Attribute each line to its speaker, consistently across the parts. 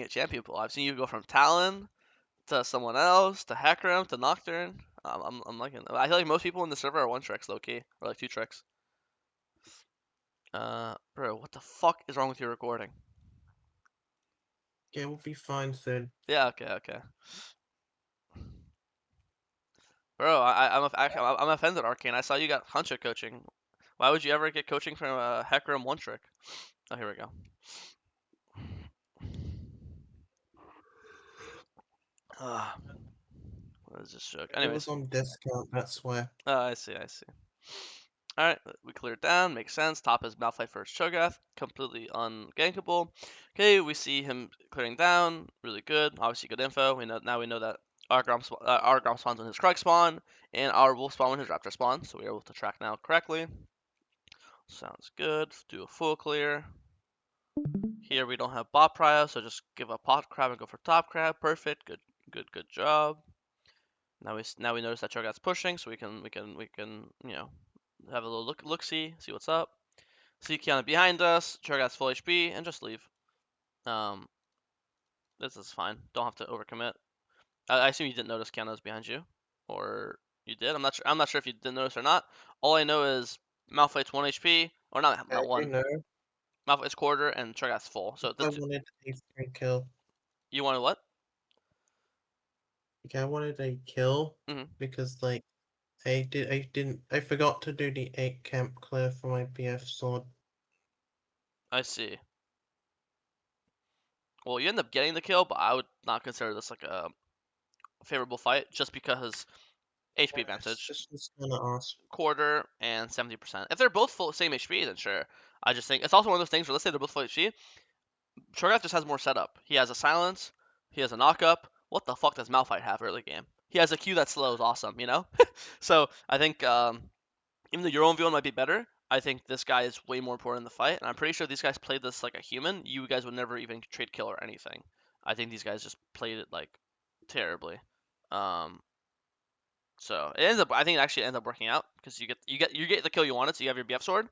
Speaker 1: a champion pool. I've seen you go from Talon to someone else to Hecarim to Nocturne. I'm liking it. I feel like most people in the server are one tricks low key or like two tricks. Bro, what the fuck is wrong with your recording?
Speaker 2: Yeah, we'll be fine soon.
Speaker 1: Yeah, okay. Bro, I'm offended, Arcane. I saw you got Hunter coaching. Why would you ever get coaching from a Hecarim one trick? Oh, here we go. Ah, what is this joke?
Speaker 2: It was
Speaker 1: Anyways,
Speaker 2: on discount, that's why.
Speaker 1: I see. Alright, we cleared down, makes sense. Top is Malphite first Cho'Gath, completely ungankable. Okay, we see him clearing down, really good. Obviously, good info. We know that our Grom spawns when his Krug spawn, and our Wolf spawn when his Raptor spawn. So we're able to track now correctly. Sounds good. Do a full clear. Here we don't have bot prio, so just give up pot crab and go for top crab. Perfect. Good job. Now we notice that Cho'Gath's pushing, so we can have a little look see what's up. See Kiana behind us, Cho'Gath's full HP, and just leave. Um, this is fine. Don't have to overcommit. I assume you didn't notice Kiana's behind you, or you did. I'm not sure if you didn't notice or not. All I know is Malphite's 1 HP, or
Speaker 2: I
Speaker 1: not
Speaker 2: do
Speaker 1: 1.
Speaker 2: know.
Speaker 1: Malphite's quarter, and Cho'Gath's full. So
Speaker 2: I wanted a free kill.
Speaker 1: you wanted what?
Speaker 2: Like, I wanted a kill
Speaker 1: Hmm.
Speaker 2: because like I forgot to do the 8 camp clear for my BF sword.
Speaker 1: I see. Well, you end up getting the kill, but I would not consider this like a favorable fight just because HP advantage,
Speaker 2: Just gonna ask.
Speaker 1: quarter and 70%. If they're both full same HP, then sure. I just think it's also one of those things where let's say they're both full HP. Cho'Gath just has more setup. He has a silence. He has a knockup. What the fuck does Malphite have early game? He has a Q that slows, awesome, you know. So I think even though your own V1 might be better, I think this guy is way more important in the fight. And I'm pretty sure these guys played this like a human. You guys would never even trade kill or anything. I think these guys just played it like terribly. Um, so it ends up. I think it actually ends up working out because you get the kill you wanted. So you have your BF sword,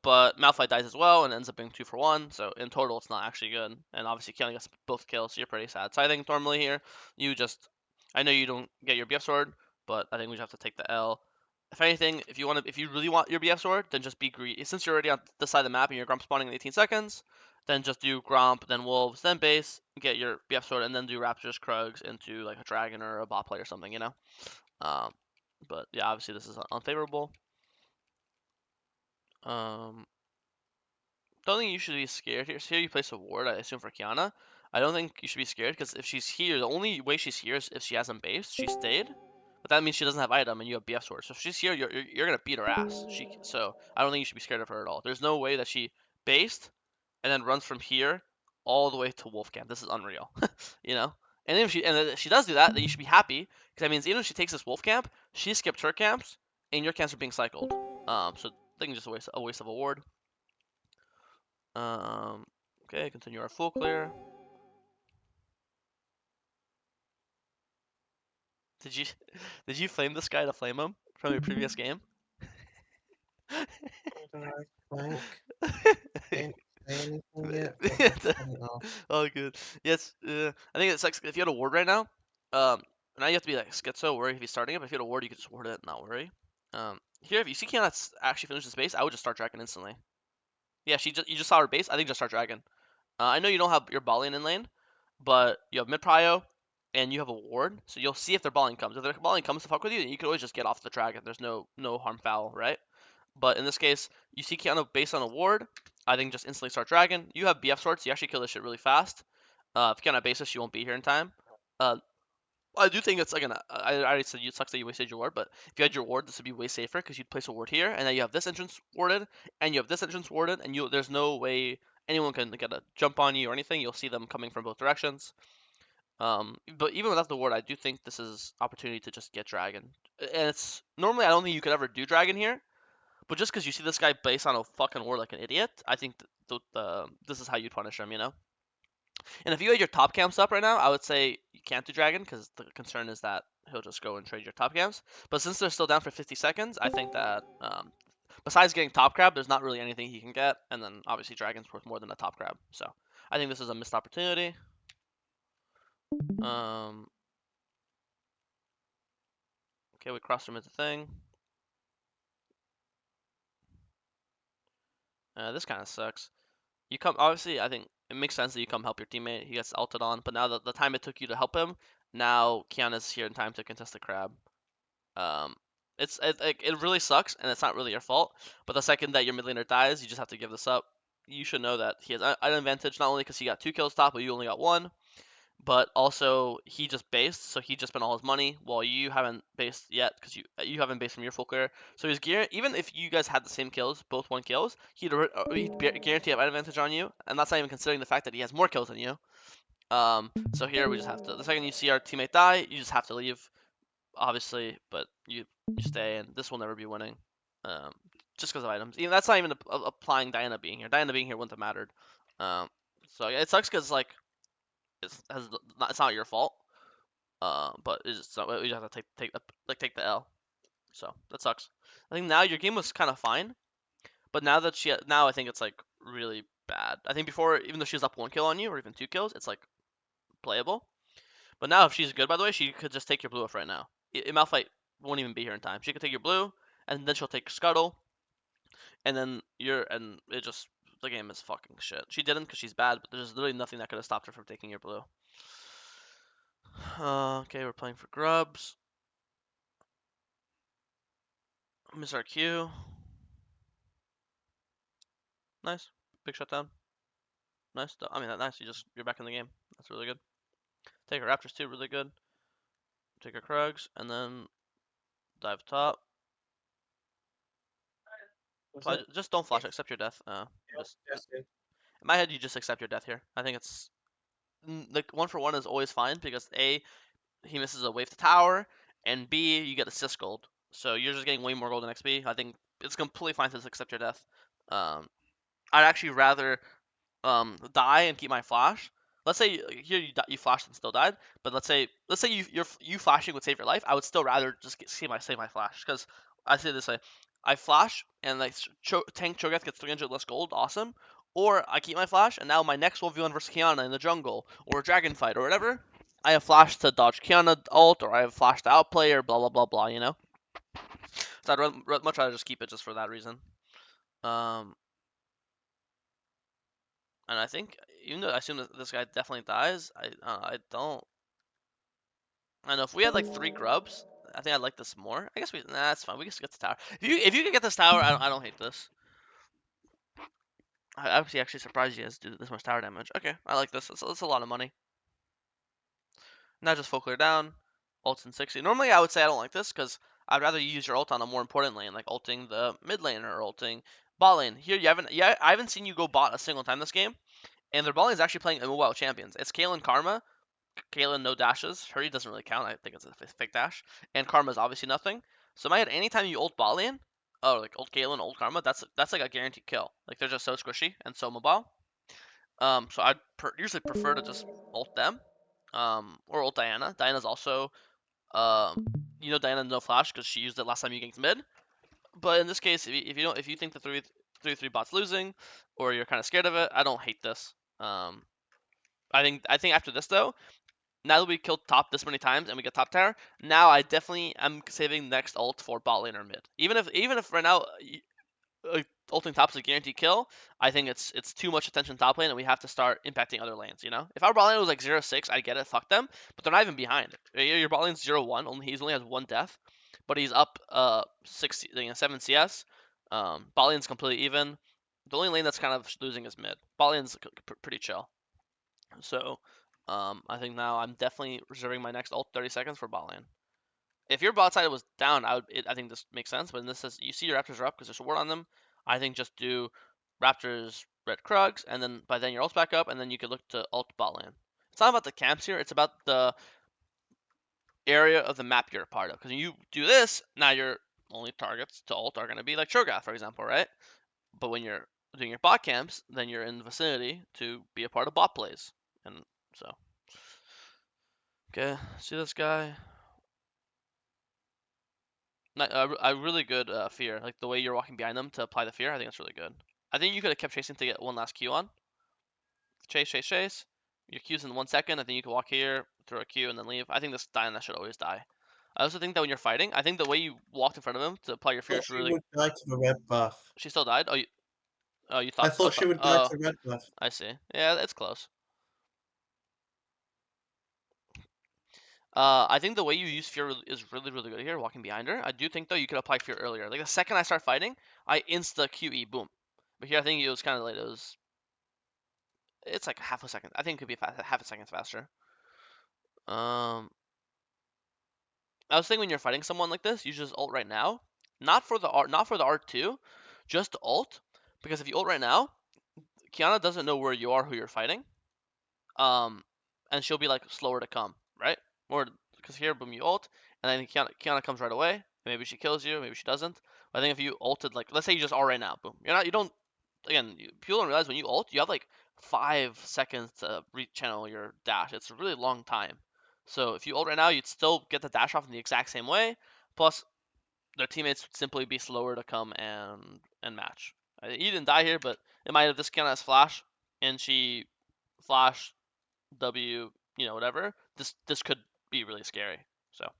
Speaker 1: but Malphite dies as well and ends up being 2 for 1. So in total, it's not actually good. And obviously, killing us both kills, so you're pretty sad. So I think normally here, you just, I know you don't get your BF sword, but I think we just have to take the L. If anything, if you really want your BF sword, then just be greedy. Since you're already on this side of the map and you're Grump spawning in 18 seconds, then just do Grump, then Wolves, then base, get your BF sword, and then do Raptors, Krugs into like a Dragon or a bot play or something, you know? Um, but yeah, obviously this is unfavorable. Um, don't think you should be scared here. So here you place a ward, I assume, for Kiana. I don't think you should be scared because if she's here, the only way she's here is if she hasn't based. She stayed, but that means she doesn't have item and you have BF sword. So if she's here, you're gonna beat her ass. So I don't think you should be scared of her at all. There's no way that she based and then runs from here all the way to wolf camp. This is unreal, you know. And if she does do that, then you should be happy because that means even if she takes this wolf camp, she skipped her camps and your camps are being cycled. So I think just a waste of a ward. Um, okay, continue our full clear. Did you did you flame this guy to flame him from your previous game?
Speaker 2: Blank. Ain't say anything yet, but let's set it off.
Speaker 1: Oh, good. Yes, I think it's like if you had a ward right now, now you have to be like schizo, worry if he's starting it. But if you had a ward, you could just ward it and not worry. Here, if you see Kiana actually finish this base, I would just start dragon instantly. Yeah, you just saw her base. I think just start dragon. I know you don't have your Balian in lane, but you have mid prio and you have a ward, so you'll see if their Balian comes. If their Balian comes to fuck with you, then you can always just get off the dragon. There's no harm foul, right? But in this case, you see Kiana based on a ward. I think just instantly start dragon. You have BF swords, so you actually kill this shit really fast. If Kiana bases, she won't be here in time. Uh, I do think it's like I already said it sucks that you wasted your ward, but if you had your ward, this would be way safer because you'd place a ward here, and then you have this entrance warded, and you have this entrance warded, and there's no way anyone can get a jump on you or anything. You'll see them coming from both directions. But even without the ward, I do think this is opportunity to just get dragon. And it's normally I don't think you could ever do dragon here, but just because you see this guy base on a fucking ward like an idiot, I think this is how you'd punish him, you know. And if you had your top camps up right now, I would say you can't do dragon because the concern is that he'll just go and trade your top camps. But since they're still down for 50 seconds, I think that besides getting top crab, there's not really anything he can get. And then obviously dragon's worth more than a top crab. So I think this is a missed opportunity. Okay, we crossed him at the thing. This kind of sucks. You come, obviously, I think it makes sense that you come help your teammate. He gets ulted on, but now the time it took you to help him, now Kiana's here in time to contest the crab. Um, it really sucks, and it's not really your fault. But the second that your mid laner dies, you just have to give this up. You should know that he has an advantage, not only because he got 2 kills top, but you only got 1, but also he just based, so he just spent all his money while you haven't based yet because you haven't based from your full clear. So he's even if you guys had the same kills, both 1 kills, he'd guarantee have advantage on you, and that's not even considering the fact that he has more kills than you. So here we just have to. The second you see our teammate die, you just have to leave, obviously, but you stay, and this will never be winning. Um, just because of items. Even that's not even applying Diana being here. Diana being here wouldn't have mattered. Um, so yeah, it sucks because like it's not your fault. But it's just, we just have to take the L. So that sucks. I think now your game was kind of fine, but now I think it's like really bad. I think before, even though she was up 1 kill on you or even 2 kills, it's like playable. But now if she's good, by the way, she could just take your blue off right now. Malphite won't even be here in time. She could take your blue, and then she'll take Scuttle, and then it just the game is fucking shit. She didn't because she's bad, but there's literally nothing that could have stopped her from taking your blue. Okay, we're playing for grubs. Miss our Q. Nice. Big shutdown. Nice. I mean, nice. You're back in the game. That's really good. Take our Raptors too. Really good. Take our Krugs and then dive top. Just don't flash. Accept your death. In my head, you just accept your death here. I think it's like 1-for-1 is always fine because A, he misses a wave to tower, and B, you get assist gold. So you're just getting way more gold than XP. I think it's completely fine to just accept your death. I'd actually rather die and keep my flash. Let's say here you flashed and still died, but let's say you flashing would save your life. I would still rather just save my flash because I say this way: I flash and like tank Cho'Gath gets 300 less gold, awesome. Or I keep my flash and now my next 1v1 versus Kiana in the jungle or a dragon fight or whatever, I have flash to dodge Kiana ult or I have flash to outplay or blah blah blah blah. You know, so I'd much rather just keep it just for that reason. Um, And I think, even though I assume that this guy definitely dies, I don't. I don't know if we had like 3 grubs, I think I'd like this more. I guess nah, that's fine. We can just get the tower. If you can get this tower, I don't hate this. I was actually surprised you guys do this much tower damage. Okay, I like this. That's a lot of money. Now just full clear down, ults in 60. Normally I would say I don't like this because I'd rather you use your ult on a more important lane, like ulting the mid lane or ulting bot lane. Here you haven't. Yeah, I haven't seen you go bot a single time this game. And their bot lane is actually playing Immobile Champions. It's Kayle Karma. Kayle no dashes. Hurry doesn't really count. I think it's a fake dash. And Karma's obviously nothing. So in my head, anytime you ult bot lane, oh, like ult Kayle, ult Karma, that's like a guaranteed kill. Like they're just so squishy and so mobile. So I'd usually prefer to just ult them. Or ult Diana. Diana's also, um, Diana no flash because she used it last time you ganked mid. But in this case, if you think the 3-3 bot's losing, or you're kind of scared of it, I don't hate this. I think after this though, now that we killed top this many times and we get top tower, now I definitely am saving next ult for bot lane or mid. Even if right now ulting top is a guaranteed kill, I think it's too much attention top lane and we have to start impacting other lanes. If our bot lane was like 0-6, I get it, fuck them, but they're not even behind. Your bot lane's 0-1, he only has 1 death, but he's up 7 CS. Bot lane's completely even. The only lane that's kind of losing is mid. Bot lane's pretty chill. So, I think now I'm definitely reserving my next ult 30 seconds for bot lane. If your bot side was down, I think this makes sense. But in this says you see your Raptors are up because there's a ward on them. I think just do Raptors red Krugs, and then by then your ult's back up, and then you could look to ult bot lane. It's not about the camps here. It's about the area of the map you're a part of. Because when you do this, now your only targets to ult are going to be like Cho'Gath, for example, right? But when you're doing your bot camps, then you're in the vicinity to be a part of bot plays. And so, okay, see this guy? A really good fear, like the way you're walking behind them to apply the fear. I think that's really good. I think you could have kept chasing to get one last Q on. Chase, chase, chase. Your Q's in 1 second, and then you can walk here, throw a Q, and then leave. I think this Diana should always die. I also think that when you're fighting, I think the way you walked in front of him to apply your fear
Speaker 2: Thought
Speaker 1: is
Speaker 2: she
Speaker 1: really.
Speaker 2: would die to the red buff.
Speaker 1: She still died. Oh, you
Speaker 2: I
Speaker 1: thought.
Speaker 2: thought she would die to the red buff.
Speaker 1: I see. Yeah, it's close. I think the way you use fear is really, really good here, walking behind her. I do think though you could apply fear earlier. Like the second I start fighting, I insta QE, boom. But here I think it was kind of late. It's like half a second. I think it could be half a second faster. I was thinking when you're fighting someone like this, you just ult right now. Not for the R2, just ult. Because if you ult right now, Kiana doesn't know where you are, who you're fighting. And she'll be like slower to come, right? Or because here, boom, you ult, and then Kiana comes right away. Maybe she kills you, maybe she doesn't. But I think if you ulted, like, let's say you just ult right now, boom. You don't. Again, people don't realize when you ult, you have like 5 seconds to rechannel your dash. It's a really long time. So if you ult right now, you'd still get the dash off in the exact same way. Plus, their teammates would simply be slower to come and match. You didn't die here, but it might have this Kiana has flash, and she flash W, whatever. This could be really scary. So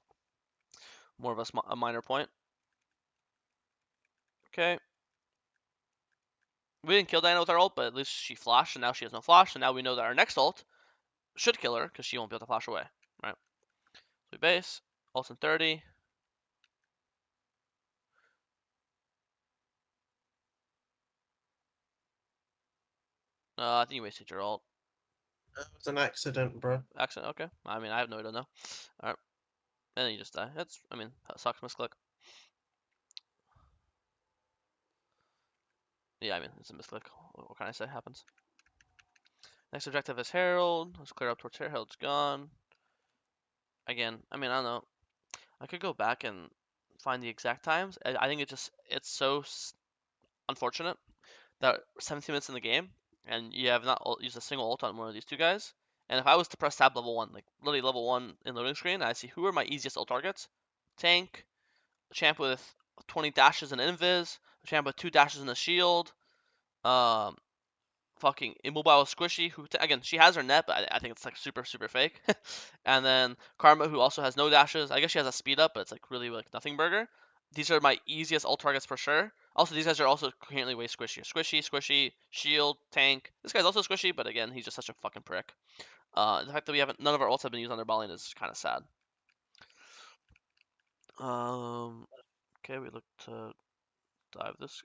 Speaker 1: more of a minor point. Okay. We didn't kill Diana with our ult, but at least she flashed, and now she has no flash, and now we know that our next ult should kill her, because she won't be able to flash away, right? So we base, ult's in 30. I think you wasted your ult.
Speaker 2: It was an accident, bro.
Speaker 1: Accident, okay. I mean, I have no idea, no. Alright. And then you just die. That sucks, misclick. Yeah, I mean, it's a misclick. What can I say? Happens. Next objective is Herald. Let's clear up towards Herald's gone. Again, I mean, I don't know. I could go back and find the exact times. I think it's so unfortunate that 17 minutes in the game and you have not used a single ult on one of these two guys. And if I was to press tab level 1, like literally level 1 in loading screen, I see who are my easiest ult targets. Tank, a champ with 20 dashes and invis, a champ with 2 dashes and a shield, um, fucking immobile squishy, who again she has her net, but I think it's like super super fake. And then Karma, who also has no dashes. I guess she has a speed up, but it's like really like nothing burger. These are my easiest ult targets for sure. Also, these guys are also currently way squishier. Squishy, shield, tank. This guy's also squishy, but again, he's just such a fucking prick. The fact that none of our ults have been used on their ball lane is kind of sad. Okay, we look to dive this.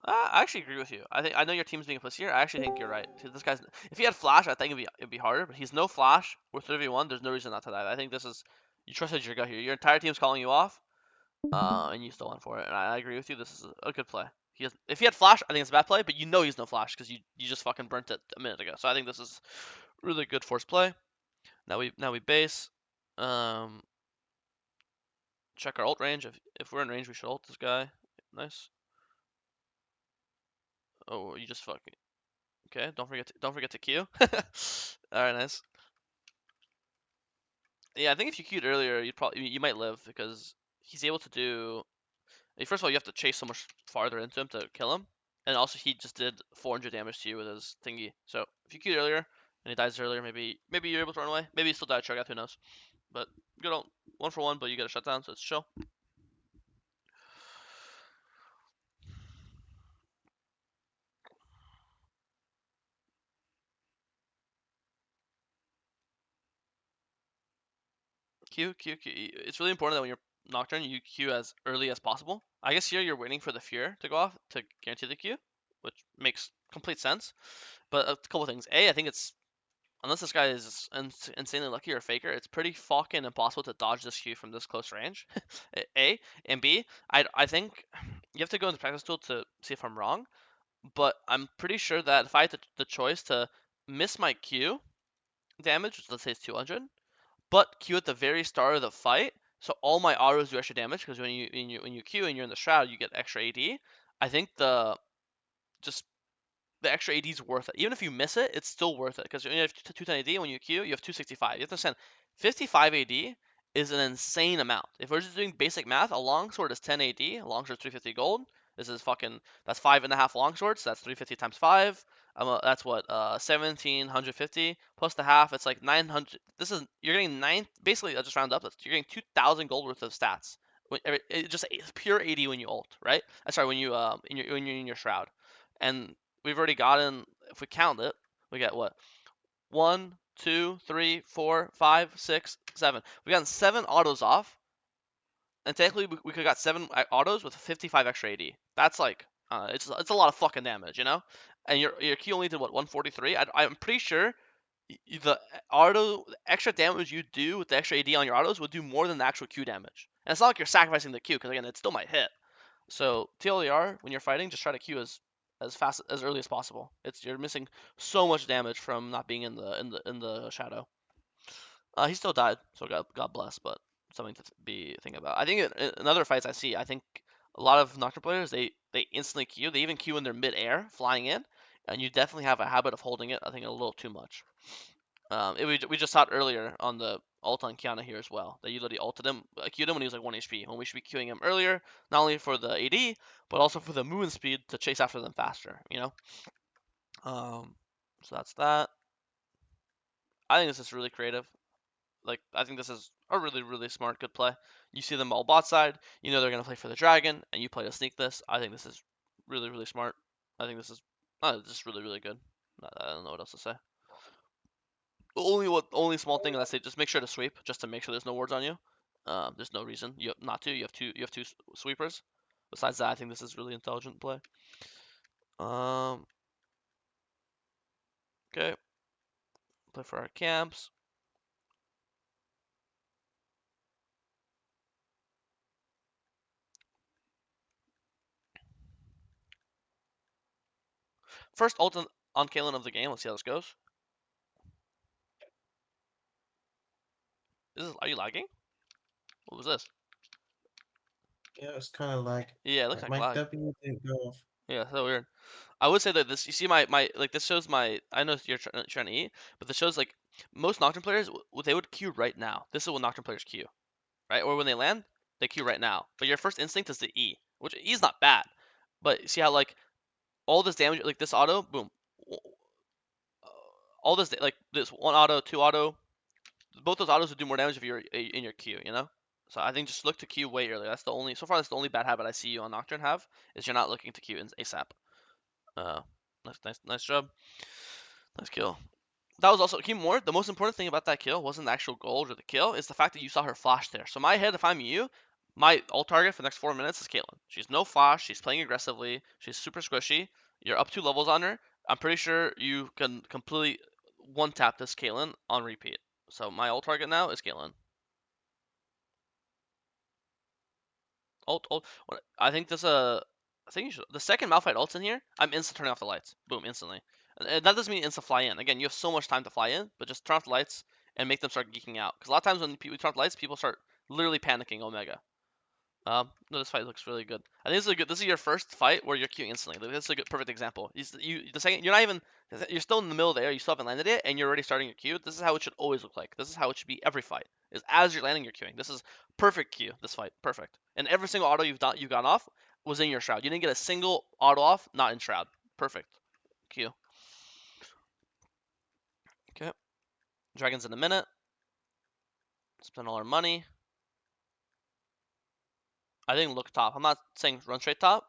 Speaker 1: I actually agree with you. I know your team's being a pussy here. I actually think you're right. This guy's if he had flash, I think it'd be harder. But he's no flash. We're 3v1. There's no reason not to dive. I think this is you trusted your gut here. Your entire team's calling you off, and you still went for it. And I agree with you. This is a good play. If he had flash, I think it's a bad play. But you know he's no flash because you just fucking burnt it a minute ago. So I think this is really good force play. Now we base. Um, check our ult range. If we're in range, we should ult this guy. Nice. Oh, you just fucking. Okay, don't forget to Q. All right, nice. Yeah, I think if you queued earlier, you might live because he's able to do. First of all, you have to chase so much farther into him to kill him, and also he just did 400 damage to you with his thingy. So if you queued earlier and he dies earlier, maybe you're able to run away. Maybe he still died Cho'Gath, who knows? But good old 1 for 1, but you get a shutdown, so it's chill. Q. It's really important that when you're Nocturne, you Q as early as possible. I guess here you're waiting for the Fear to go off to guarantee the Q, which makes complete sense. But a couple things. A, I think it's unless this guy is insanely lucky or a faker, it's pretty fucking impossible to dodge this Q from this close range. A and B, I think you have to go into practice tool to see if I'm wrong, but I'm pretty sure that if I had the choice to miss my Q damage, which let's say it's 200, but Q at the very start of the fight, so all my autos do extra damage because when you Q and you're in the shroud, you get extra AD. I think just the extra AD is worth it. Even if you miss it, it's still worth it because when you have 210 AD, when you Q, you have 265. You have to understand, 55 AD is an insane amount. If we're just doing basic math, a longsword is 10 AD, a longsword is 350 gold. This is fucking, that's 5.5 longswords. So that's 350 times 5. That's what, 1750 plus the half. It's like 900. This is, you're getting basically, I just round up. You're getting 2,000 gold worth of stats. It just pure 80 when you ult, right? Sorry, when you when you're in your shroud, and we've already gotten, if we count it, we get what, 1, 2, 3, 4, 5, 6, 7. We got 7 autos off, and technically we could have got 7 autos with 55 extra AD. That's like, it's a lot of fucking damage, you know. And your Q only did what, 143. I'm pretty sure the auto extra damage you do with the extra AD on your autos would do more than the actual Q damage. And it's not like you're sacrificing the Q, because again, it still might hit. So TLDR, when you're fighting, just try to Q as fast as early as possible. You're missing so much damage from not being in the shadow. He still died, so God bless, but something to be thinking about. I think in other fights I see, I think a lot of Nocturne players, they instantly Q. They even Q when they're mid-air, flying in, and you definitely have a habit of holding it, I think, a little too much. We just saw it earlier on the ult on Kiana here as well, that you literally ulted him, Q'd him when he was like 1 HP, when we should be Qing him earlier, not only for the AD, but also for the movement speed to chase after them faster, you know? So that's that. I think this is really creative. Like, I think this is a really, really smart, good play. You see them all bot side, you know they're going to play for the dragon, and you play to sneak this. I think this is really, really smart. I think this is just really, really good. I don't know what else to say. Only small thing, I say, just make sure to sweep, just to make sure there's no wards on you. There's no reason not to. You have two sweepers. Besides that, I think this is really intelligent play. Okay. Play for our camps. First ult on Caitlyn of the game. Let's see how this goes. Are you lagging? What was this?
Speaker 2: Yeah, it's kind of like
Speaker 1: Yeah, it looks like
Speaker 2: my
Speaker 1: lag.
Speaker 2: W didn't go off.
Speaker 1: Yeah, so weird. I would say that this, you see my like, this shows my, I know you're trying to eat, but this shows like most Nocturne players, they would queue right now. This is what Nocturne players queue, right? Or when they land, they queue right now. But your first instinct is to E, which E is not bad. But see how like all this damage, like this auto, boom, all this, like this one auto, two auto, both those autos would do more damage if you're in your queue, you know? So I think just look to queue way earlier. So far that's the only bad habit I see you on Nocturne have, is you're not looking to queue in ASAP. Nice job. Nice kill. That was also, keep more. The most important thing about that kill wasn't the actual gold or the kill, it's the fact that you saw her flash there. So my head, if I'm you, my ult target for the next 4 minutes is Caitlyn. She's no flash. She's playing aggressively. She's super squishy. You're up 2 levels on her. I'm pretty sure you can completely one tap this Caitlyn on repeat. So my ult target now is Caitlyn. Ult. I think there's a. I think you should. The second Malphite ult's in here, I'm instant turning off the lights. Boom, instantly. And that doesn't mean instant fly in. Again, you have so much time to fly in, but just turn off the lights and make them start geeking out. Because a lot of times when we turn off the lights, people start literally panicking Omega. No, this fight looks really good. I think this is a good. This is your first fight where you're queuing instantly. This is a good, perfect example. The second you're not even, you're still in the middle there. You still haven't landed it, and you're already starting your queue. This is how it should always look like. This is how it should be every fight. Is as you're landing, you're queuing. This is perfect queue. This fight, perfect. And every single auto you've gone off was in your shroud. You didn't get a single auto off not in shroud. Perfect queue. Okay, dragons in a minute. Spend all our money. I think look top. I'm not saying run straight top,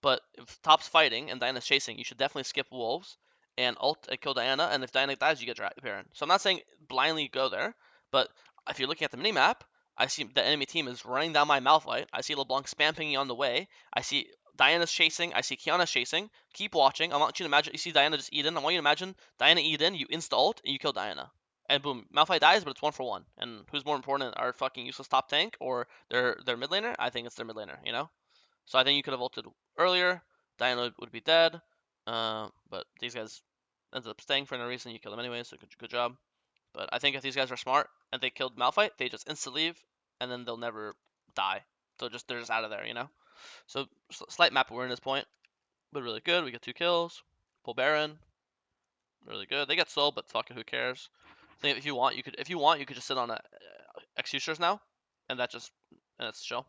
Speaker 1: but if top's fighting and Diana's chasing, you should definitely skip wolves and ult and kill Diana. And if Diana dies, you get Baron. So I'm not saying blindly go there, but if you're looking at the mini map, I see the enemy team is running down my Malphite. I see LeBlanc spam pinging on the way. I see Diana's chasing. I see Kiana's chasing. Keep watching. I want you to imagine. You see Diana just Eden. I want you to imagine Diana Eden. You insta ult and you kill Diana. And boom, Malphite dies, but it's 1-for-1. And who's more important, our fucking useless top tank or their mid laner? I think it's their mid laner, you know? So I think you could have ulted earlier. Diana would be dead. But these guys ended up staying for no reason. You killed them anyway, so good job. But I think if these guys are smart and they killed Malphite, they just insta leave, and then they'll never die. They're just out of there, you know? So slight map awareness point, but really good. We get 2 kills. Pull Baron. Really good. They get sold, but fucking who cares? I think if you want, you could just sit on a Executioners now, and that's chill.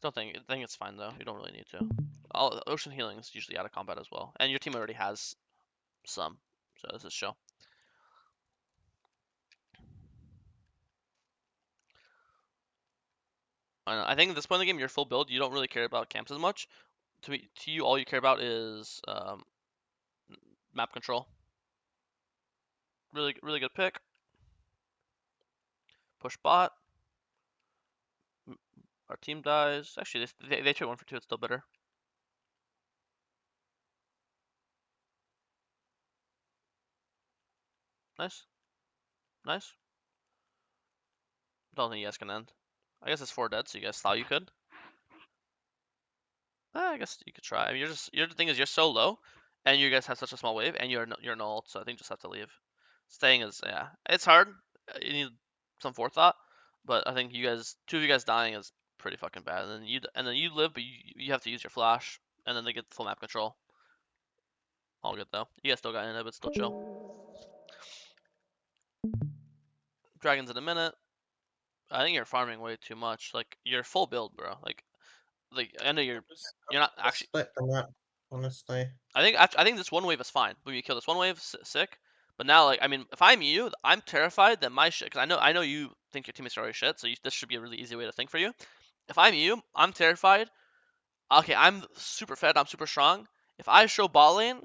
Speaker 1: Don't think. I think it's fine though. You don't really need to. All ocean healing is usually out of combat as well, and your team already has some, so this is chill. I think at this point in the game, you're full build. You don't really care about camps as much. To you, all you care about is map control. Really good pick. Push bot. Our team dies. Actually, they trade 1 for 2. It's still better. Nice. Nice. Don't think you guys can end. I guess it's 4 dead, so you guys thought you could. I guess you could try. I mean, the thing is you're so low, and you guys have such a small wave, and you're an ult, so I think you just have to leave. Staying is yeah, it's hard. You need some forethought, but I think two of you guys dying is pretty fucking bad. And then you live, but you have to use your flash, and then they get full map control. All good though. You guys still got in it, but still chill. Dragons in a minute. I think you're farming way too much. Like you're full build, bro. Like I know you're not
Speaker 2: Just
Speaker 1: actually.
Speaker 2: split them up, honestly.
Speaker 1: I think this one wave is fine. When you kill this one wave, sick. But now, like, I mean, if I'm you, I'm terrified that my shit. Because I know you think your teammates are already shit. So this should be a really easy way to think for you. If I'm you, I'm terrified. Okay, I'm super fed. I'm super strong. If I show ball lane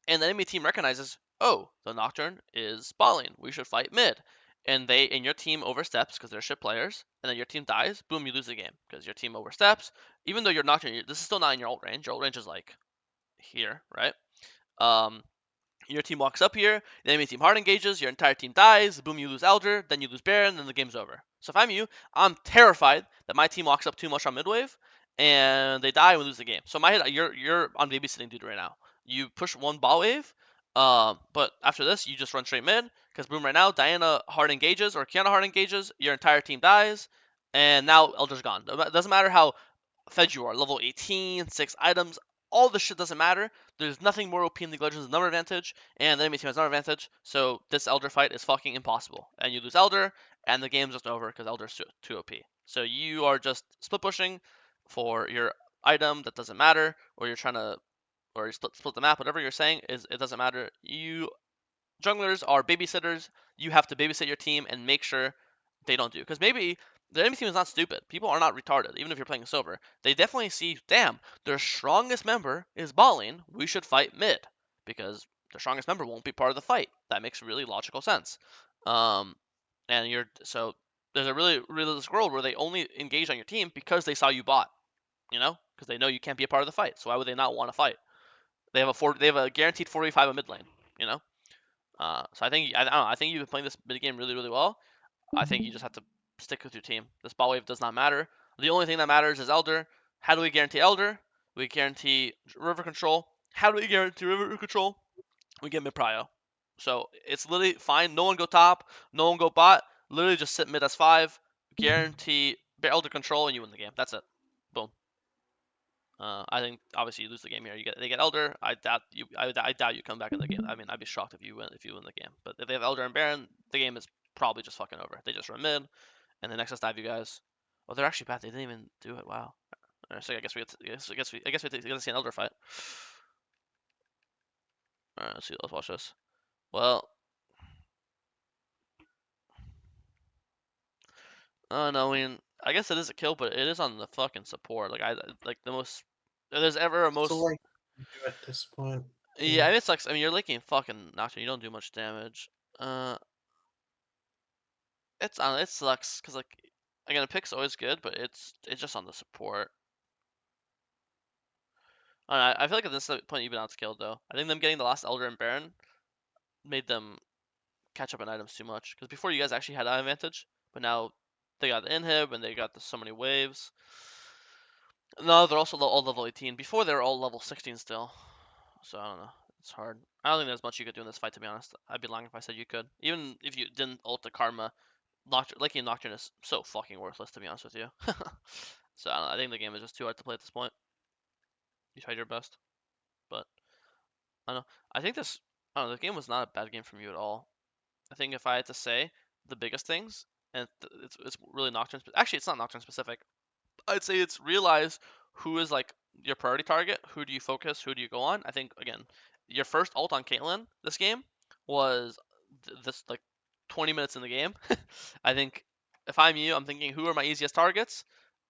Speaker 1: and the enemy team recognizes, oh, the Nocturne is ball lane, we should fight mid, and your team oversteps because they're shit players, and then your team dies, boom, you lose the game because your team oversteps. Even though you're Nocturne, this is still not in your ult range. Your ult range is like here, right? Um, your team walks up here, the enemy team hard engages, your entire team dies, boom, you lose Elder, then you lose Baron, then the game's over. So if I'm you, I'm terrified that my team walks up too much on midwave, and they die and we lose the game. So in my head, you're on babysitting dude right now. You push one ball wave, but after this, you just run straight mid, because boom, right now, Diana hard engages, or Kiana hard engages, your entire team dies, and now Elder's gone. It doesn't matter how fed you are, level 18, 6 items, all this shit doesn't matter. There's nothing more OP in League of Legends than number advantage, and the enemy team has number advantage, so this Elder fight is fucking impossible. And you lose Elder, and the game's just over because Elder's too OP. So you are just split pushing for your item that doesn't matter, or you're trying to, or you split the map, whatever you're saying, is it doesn't matter. You junglers are babysitters. You have to babysit your team and make sure they don't do. Because maybe the enemy team is not stupid. People are not retarded, even if you're playing silver. They definitely see, damn, their strongest member is balling. We should fight mid because the strongest member won't be part of the fight. That makes really logical sense. Um, and there's a really realistic world where they only engage on your team because they saw you bot. Because they know you can't be a part of the fight. So why would they not want to fight? They have a guaranteed 45 a mid lane. You know. So I don't know. I think you've been playing this mid game really well. I think you just have to stick with your team. This ball wave does not matter. The only thing that matters is Elder. How do we guarantee Elder? We guarantee river control. How do we guarantee river control? We get mid prio. So it's literally fine. No one go top. No one go bot. Literally just sit mid S5. Guarantee Elder control and you win the game. That's it. Boom. I think obviously you lose the game here. They get Elder. I doubt you. I doubt you come back in the game. I mean, I'd be shocked if you win the game. But if they have Elder and Baron, the game is probably just fucking over. They just run mid, and the Nexus dive you guys. Oh, they're actually bad. They didn't even do it. Wow. So I guess we get. I guess we get to see an Elder fight. All right, let's see. Let's watch this. Well, no, I mean, I guess it is a kill, but it is on the fucking support. Like like the most. If there's ever a
Speaker 2: So
Speaker 1: most.
Speaker 2: like do at this point.
Speaker 1: Yeah, I mean, it sucks. I mean, you're linking fucking Nocturne. You don't do much damage. Uh, it sucks because like again, a pick's always good, but it's just on the support. I feel like at this point you've been outscaled though. I think them getting the last Elder and Baron made them catch up in items too much. Because before you guys actually had that advantage, but now they got the inhib and they got so many waves. No, they're also all level 18. Before they were all level 16 still. So I don't know. It's hard. I don't think there's much you could do in this fight to be honest. I'd be lying if I said you could. Even if you didn't ult the Karma, Nocturne is so fucking worthless to be honest with you. So I don't know. I think the game is just too hard to play at this point. You tried your best, but I don't know. I think this. I don't know. The game was not a bad game from you at all. I think if I had to say the biggest things, and it's really Nocturne. Actually, it's not Nocturne specific. I'd say it's realize who is like your priority target, who do you focus, who do you go on. I think again, your first ult on Caitlyn this game was this like 20 minutes in the game. I think if I'm you, I'm thinking who are my easiest targets?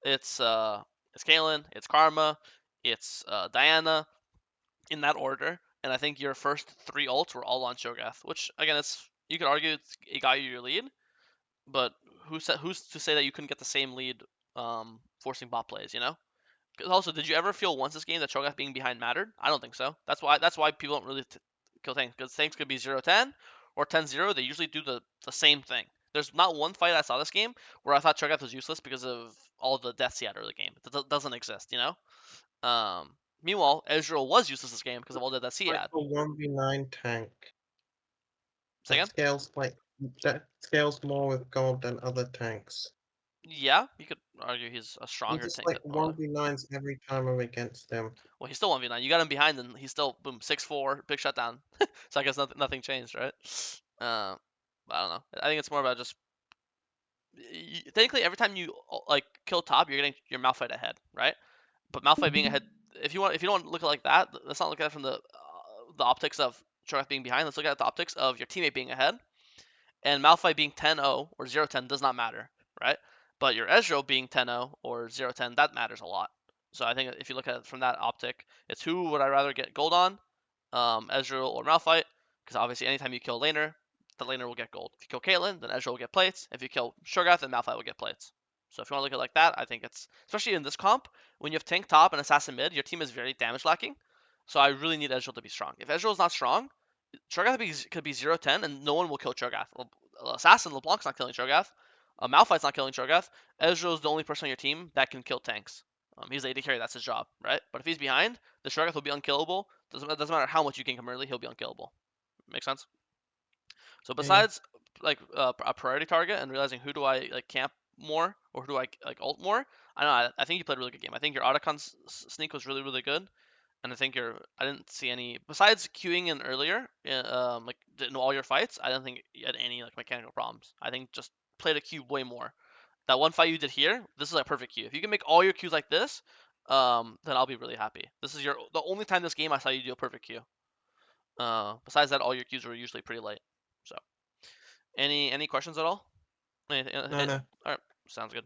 Speaker 1: It's Caitlyn, it's Karma, it's Diana in that order. And I think your first three ults were all on Shogath, which again, you could argue it got you your lead, but who's to say that you couldn't get the same lead forcing bot plays, you know? 'Cause also, did you ever feel once this game that Cho'Gath being behind mattered? I don't think so. That's why people don't really kill tanks, because tanks could be 0-10 or 10-0. They usually do the same thing. There's not one fight I saw this game where I thought Cho'Gath was useless because of all the deaths he had early game. It doesn't exist, you know? Meanwhile, Ezreal was useless this game because of all the deaths he
Speaker 2: Like
Speaker 1: had.
Speaker 2: a 1v9 tank.
Speaker 1: Say again?
Speaker 2: That scales more with gold than other tanks.
Speaker 1: Yeah, you could argue he's a
Speaker 2: He
Speaker 1: stronger
Speaker 2: just
Speaker 1: tank
Speaker 2: like
Speaker 1: than or
Speaker 2: 1v9s every time I'm against him.
Speaker 1: well, he's still 1v9. You got him behind, and he's still boom 6-4, big shutdown. So I guess nothing changed, right? But I don't know. I think it's more about just technically every time you like kill top, you're getting your Malphite ahead, right? But Malphite being ahead, if you don't want to look at it like that, let's not look at it from the optics of Cho'Gath being behind. Let's look at the optics of your teammate being ahead. And Malphite being 10-0 or 0-10 does not matter, right? But your Ezreal being 10-0 or 0-10, that matters a lot. So I think if you look at it from that optic, it's who would I rather get gold on, Ezreal or Malphite? Because obviously anytime you kill a laner, the laner will get gold. If you kill Caitlyn, then Ezreal will get plates. If you kill Shogath, then Malphite will get plates. So if you want to look at it like that, I think it's, especially in this comp, when you have tank top and assassin mid, your team is very damage lacking. So I really need Ezreal to be strong. If Ezreal is not strong, Cho'Gath could be 0-10 and no one will kill Cho'Gath. Assassin LeBlanc's not killing Cho'Gath. Malphite's not killing Cho'Gath. Ezreal's the only person on your team that can kill tanks. He's the AD carry, that's his job, right? But if he's behind, the Cho'Gath will be unkillable. Doesn't matter how much you gank him early, he'll be unkillable. Make sense? So
Speaker 2: Hey,
Speaker 1: besides like a priority target and realizing who do I like camp more or who do I like ult more, I know I think you played a really good game. I think your Otacon sneak was really good. And I think I didn't see any besides queuing in earlier, like in all your fights. I don't think you had any like mechanical problems. I think just played a queue way more. That one fight you did here, this is like perfect queue. If you can make all your queues like this, then I'll be really happy. This is the only time this game I saw you do a perfect queue. Besides that, all your queues were usually pretty late. So, any questions at all? Anything?
Speaker 2: no, no.
Speaker 1: All right, sounds good.